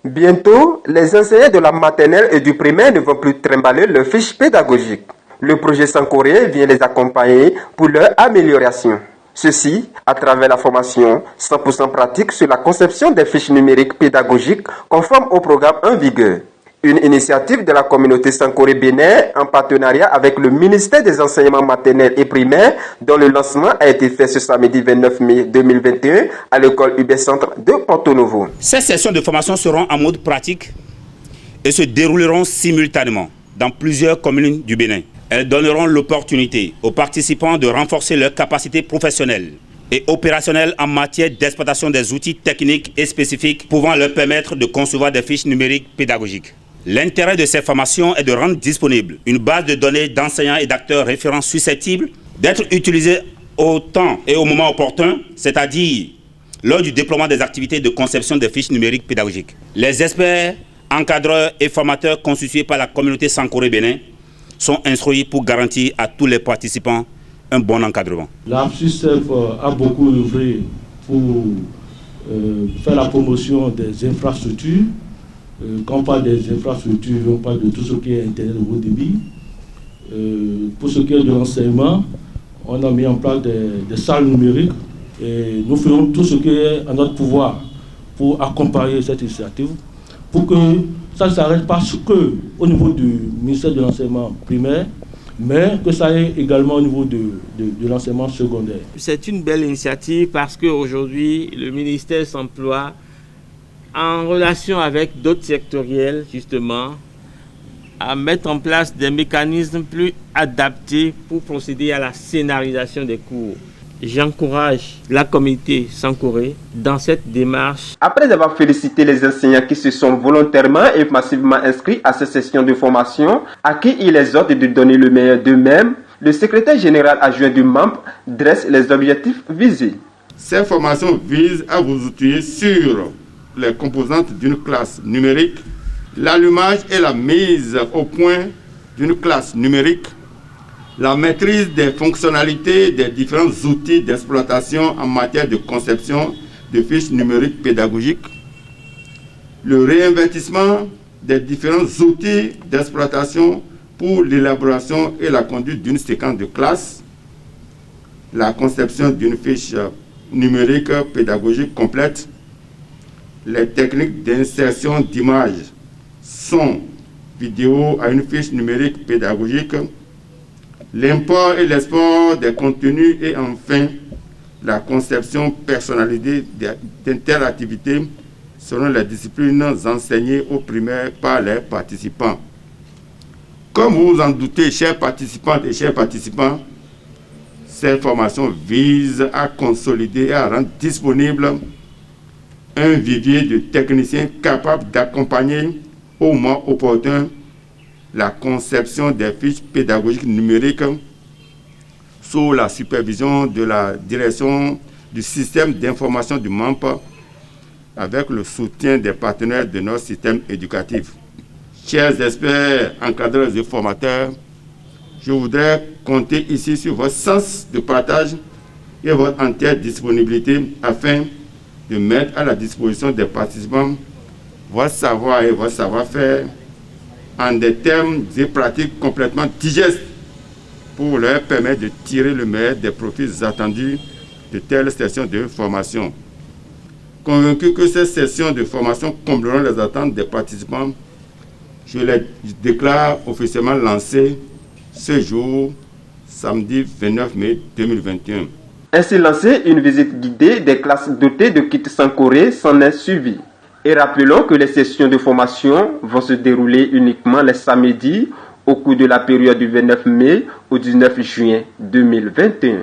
Bientôt, les enseignants de la maternelle et du primaire ne vont plus trimballer leurs fiches pédagogiques. Le projet Sankoré vient les accompagner pour leur amélioration. Ceci à travers la formation 100% pratique sur la conception des fiches numériques pédagogiques conformes au programme en vigueur. Une initiative de la communauté Sankoré Bénin en partenariat avec le ministère des enseignements maternels et primaires dont le lancement a été fait ce samedi 29 mai 2021 à l'école UB Centre de Porto Novo. Ces sessions de formation seront en mode pratique et se dérouleront simultanément dans plusieurs communes du Bénin. Elles donneront l'opportunité aux participants de renforcer leurs capacités professionnelles et opérationnelles en matière d'exploitation des outils techniques et spécifiques pouvant leur permettre de concevoir des fiches numériques pédagogiques. L'intérêt de ces formations est de rendre disponible une base de données d'enseignants et d'acteurs référents susceptibles d'être utilisés au temps et au moment opportun, c'est-à-dire lors du déploiement des activités de conception des fiches numériques pédagogiques. Les experts, encadreurs et formateurs constitués par la communauté Sankoré Bénin sont instruits pour garantir à tous les participants un bon encadrement. L'AFSUSEF a beaucoup œuvré pour faire la promotion des infrastructures. Quand on parle des infrastructures, on parle de tout ce qui est Internet de haut débit. Pour ce qui est de l'enseignement, on a mis en place des salles numériques et nous ferons tout ce qui est en notre pouvoir pour accompagner cette initiative, pour que ça ne s'arrête pas qu'au niveau du ministère de l'enseignement primaire, mais que ça aille également au niveau de l'enseignement secondaire. C'est une belle initiative parce qu'aujourd'hui, le ministère s'emploie en relation avec d'autres sectoriels, justement, à mettre en place des mécanismes plus adaptés pour procéder à la scénarisation des cours. J'encourage la communauté Sankoré dans cette démarche. Après avoir félicité les enseignants qui se sont volontairement et massivement inscrits à ces sessions de formation, à qui il les ordre de donner le meilleur d'eux-mêmes, le secrétaire général adjoint du MAMP dresse les objectifs visés. Ces formations visent à vous outiller sur les composantes d'une classe numérique, l'allumage et la mise au point d'une classe numérique, la maîtrise des fonctionnalités des différents outils d'exploitation en matière de conception de fiches numériques pédagogiques, le réinvestissement des différents outils d'exploitation pour l'élaboration et la conduite d'une séquence de classe, la conception d'une fiche numérique pédagogique complète, les techniques d'insertion d'images, son, vidéo à une fiche numérique pédagogique, l'import et l'export des contenus et enfin la conception personnalisée d'interactivité selon les disciplines enseignées au primaire par les participants. Comme vous vous en doutez, chers participantes et chers participants, ces formations visent à consolider et à rendre disponible un vivier de techniciens capables d'accompagner au moment opportun la conception des fiches pédagogiques numériques sous la supervision de la direction du système d'information du MAMP avec le soutien des partenaires de notre système éducatif. Chers experts, encadreurs et formateurs, je voudrais compter ici sur votre sens de partage et votre entière disponibilité afin de mettre à la disposition des participants votre savoir et votre savoir-faire en des termes et pratiques complètement digestes pour leur permettre de tirer le meilleur des profits attendus de telles sessions de formation. Convaincu que ces sessions de formation combleront les attentes des participants, je les déclare officiellement lancées ce jour, samedi 29 mai 2021. Ainsi lancée, une visite guidée des classes dotées de kits Sankoré s'en est suivie. Et rappelons que les sessions de formation vont se dérouler uniquement les samedis au cours de la période du 29 mai au 19 juin 2021.